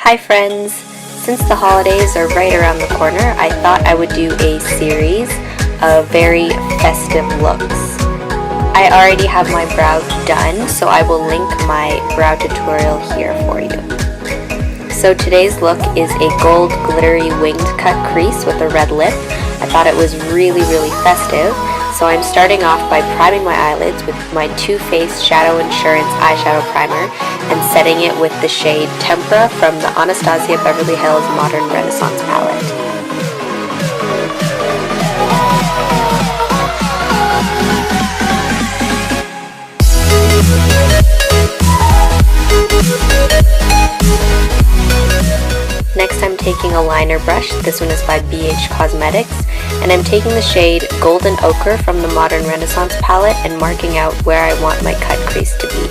Hi friends! Since the holidays are right around the corner, I thought I would do a series of very festive looks. I already have my brow done, so I will link my brow tutorial here for you. So today's look is a gold glittery winged cut crease with a red lip. I thought it was really festive, so I'm starting off by priming my eyelids with my Too Faced Shadow Insurance eyeshadow primer and setting it with the shade Tempera from the Anastasia Beverly Hills Modern Renaissance palette. Next I'm taking a liner brush, this one is by BH Cosmetics, and I'm taking the shade Golden Ochre from the Modern Renaissance palette and marking out where I want my cut crease to be.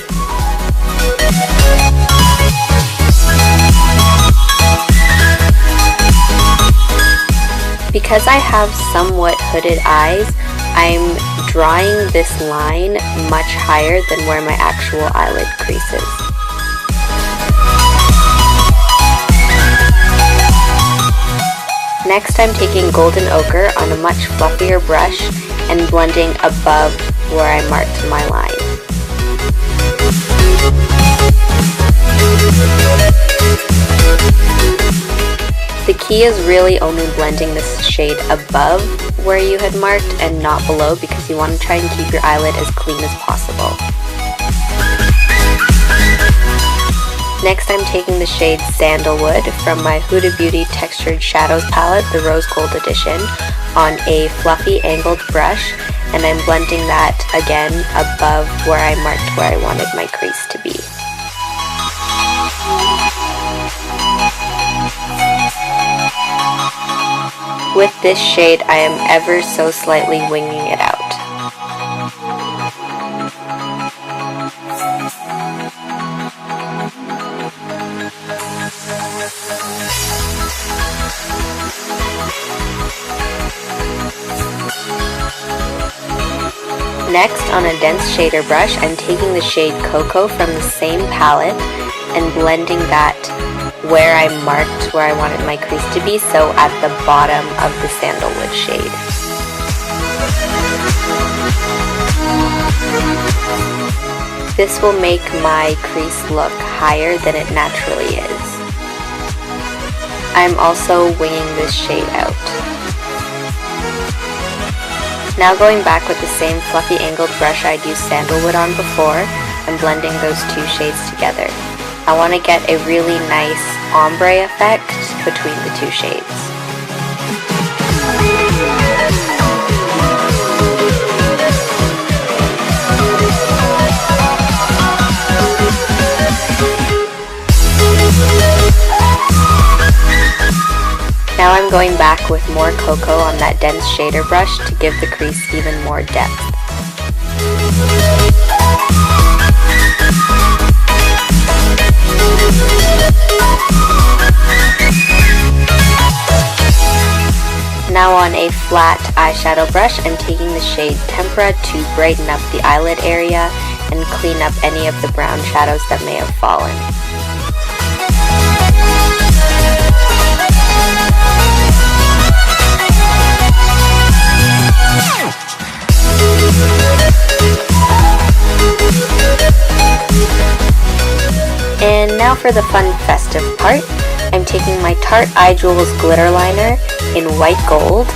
Because I have somewhat hooded eyes, I'm drawing this line much higher than where my actual eyelid crease is. Next I'm taking Golden Ochre on a much fluffier brush and blending above where I marked my line. The key is really only blending this shade above where you had marked and not below, because you want to try and keep your eyelid as clean as possible. Next I'm taking the shade Sandlewood from my Huda Beauty Textured Shadows palette, the Rose Gold edition, on a fluffy angled brush, and I'm blending that again above where I marked where I wanted my crease to be. With this shade, I am ever so slightly winging it out. Next, on a dense shader brush, I'm taking the shade Coco from the same palette and blending that where I marked where I wanted my crease to be, so at the bottom of the Sandalwood shade. This will make my crease look higher than it naturally is. I'm also winging this shade out. Now going back with the same fluffy angled brush I'd used Sandalwood on before, I'm blending those two shades together. I want to get a really nice ombre effect between the two shades. Now I'm going back with more Coco on that dense shader brush to give the crease even more depth. Now on a flat eyeshadow brush, I'm taking the shade Tempera to brighten up the eyelid area and clean up any of the brown shadows that may have fallen. And now for the fun festive part. I'm taking my Tarte Eye Jewels glitter liner in white gold.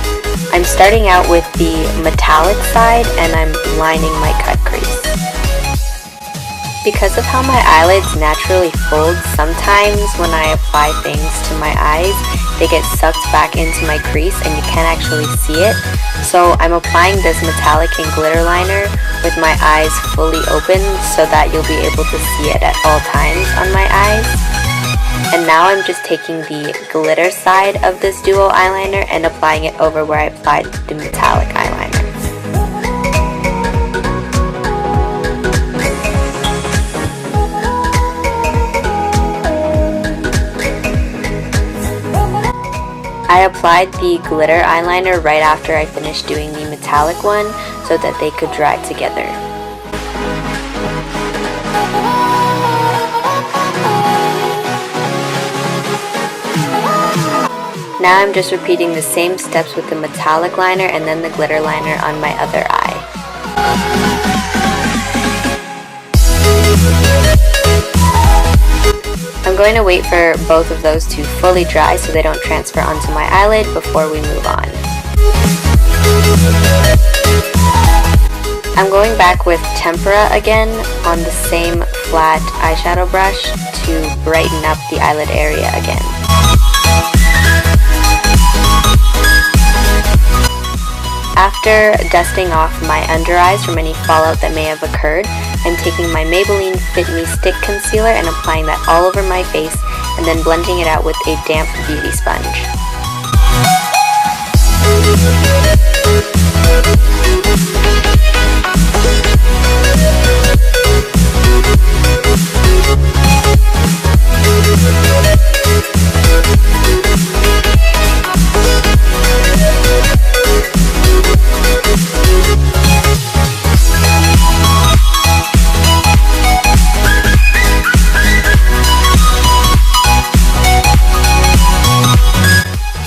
I'm starting out with the metallic side and I'm lining my cut crease. Because of how my eyelids naturally fold, sometimes when I apply things to my eyes, they get sucked back into my crease and you can't actually see it. So I'm applying this metallic and glitter liner with my eyes fully open so that you'll be able to see it at all times on my eyes. And now I'm just taking the glitter side of this duo eyeliner and applying it over where I applied the metallic eyeliner. I applied the glitter eyeliner right after I finished doing the metallic one so that they could dry together. Now I'm just repeating the same steps with the metallic liner and then the glitter liner on my other eye. I'm going to wait for both of those to fully dry so they don't transfer onto my eyelid before we move on. I'm going back with Tempera again on the same flat eyeshadow brush to brighten up the eyelid area again. After dusting off my under eyes from any fallout that may have occurred, I'm taking my Maybelline Fit Me Stick Concealer and applying that all over my face and then blending it out with a damp beauty sponge.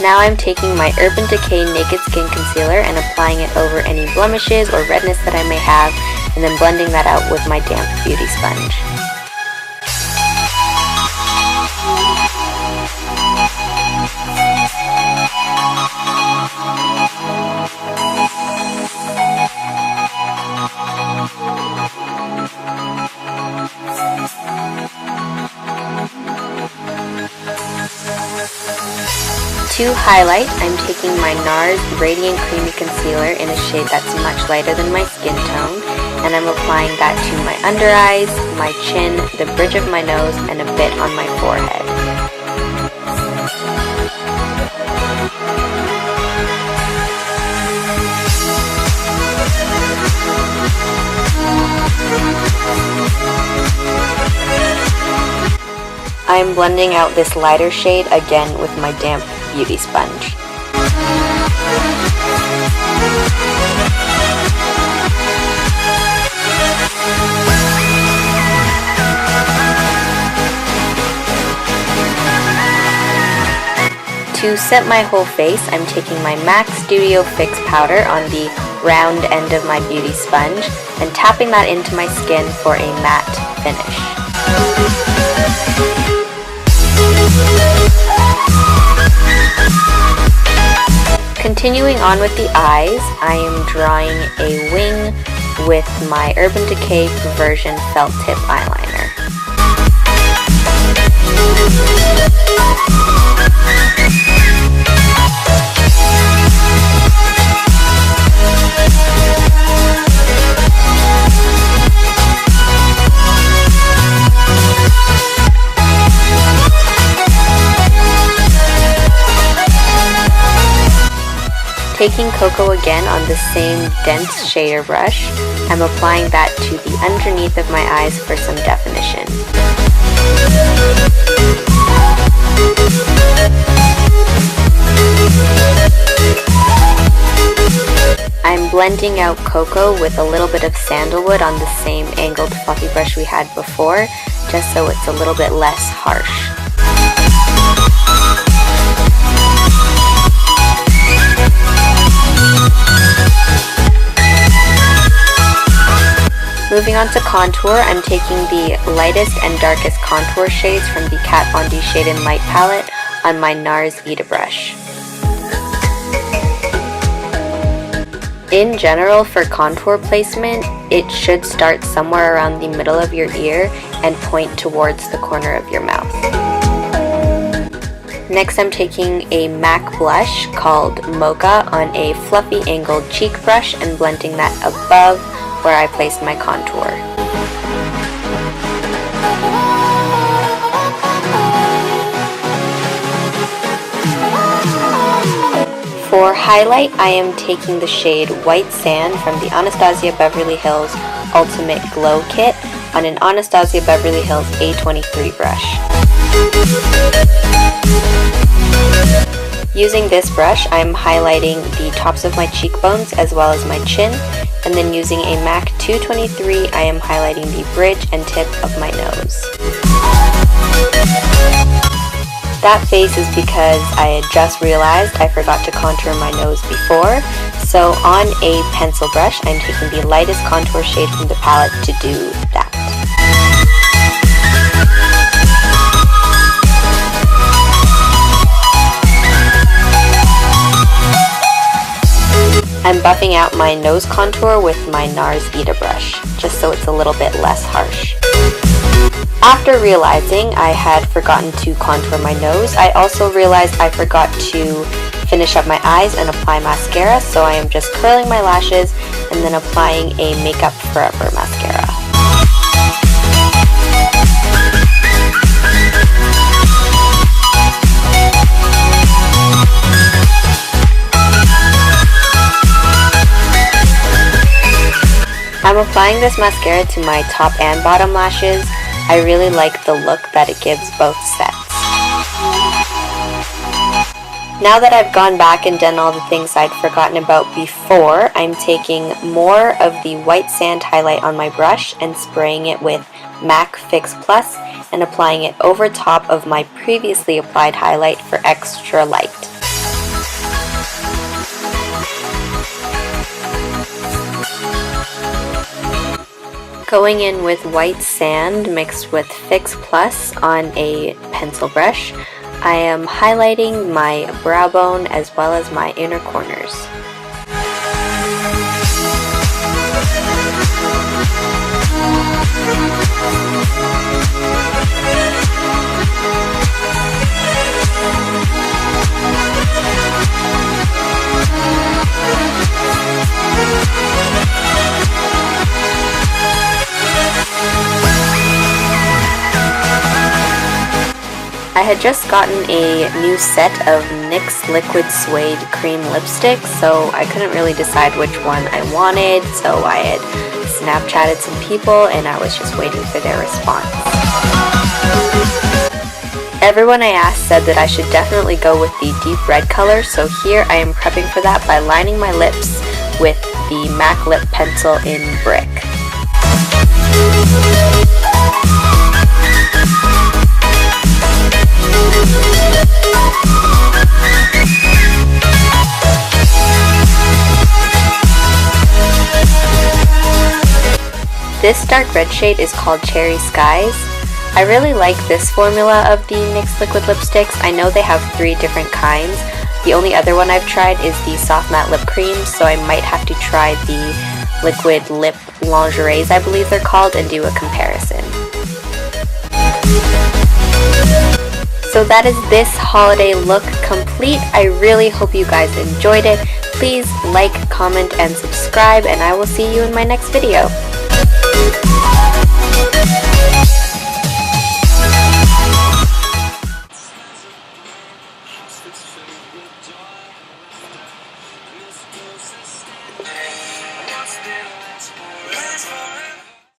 Now I'm taking my Urban Decay Naked Skin Concealer and applying it over any blemishes or redness that I may have, and then blending that out with my damp beauty sponge. To highlight, I'm taking my Nars Radient Creamy Concealer in a shade that's much lighter than my skin tone, and I'm applying that to my under eyes, my chin, the bridge of my nose, and a bit on my forehead. I'm blending out this lighter shade again with my damp beauty sponge. To set my whole face, I'm taking my MAC Studio Fix powder on the round end of my beauty sponge and tapping that into my skin for a matte finish. Continuing on with the eyes, I am drawing a wing with my Urban Decay Perversion Felt Tip Eyeliner. Taking Coco again on the same dense shader brush, I'm applying that to the underneath of my eyes for some definition. I'm blending out Coco with a little bit of Sandlewood on the same angled fluffy brush we had before, just so it's a little bit less harsh. Moving on to contour, I'm taking the lightest and darkest contour shades from the Kat Von D Shade and Light palette on my Nars Vita brush. In general, for contour placement, it should start somewhere around the middle of your ear and point towards the corner of your mouth. Next, I'm taking a MAC blush called Mocha on a fluffy angled cheek brush and blending that above where I placed my contour. For highlight, I am taking the shade White Sand from the Anastasia Beverly Hills Ultimate Glow Kit on an Anastasia Beverly Hills A23 brush. Using this brush, I'm highlighting the tops of my cheekbones as well as my chin, and then using a MAC 223, I am highlighting the bridge and tip of my nose. That face is because I had just realized I forgot to contour my nose before. So on a pencil brush, I'm taking the lightest contour shade from the palette to do that. I'm buffing out my nose contour with my Nars Vita brush, just so it's a little bit less harsh. After realizing I had forgotten to contour my nose, I also realized I forgot to finish up my eyes and apply mascara, so I am just curling my lashes and then applying a MakeupForever mascara. I'm applying this mascara to my top and bottom lashes. I really like the look that it gives both sets. Now that I've gone back and done all the things I'd forgotten about before, I'm taking more of the white sand highlight on my brush and spraying it with MAC Fix Plus and applying it over top of my previously applied highlight for extra light. Going in with white sand mixed with Fix Plus on a pencil brush, I am highlighting my brow bone as well as my inner corners. I had just gotten a new set of NYX Liquid Suede Cream lipsticks, so I couldn't really decide which one I wanted, so I had Snapchatted some people and I was just waiting for their response. Everyone I asked said that I should definitely go with the deep red color, so here I am prepping for that by lining my lips with the MAC Lip Pencil in Brick. This dark red shade is called Cherry Skies. I really like this formula of the NYX liquid lipsticks. I know they have 3 different kinds. The only other one I've tried is the Soft Matte Lip Cream, so I might have to try the Liquid Lip Lingeries, I believe they're called, and do a comparison. So that is this holiday look complete. I really hope you guys enjoyed it. Please like, comment, and subscribe, and I will see you in my next video.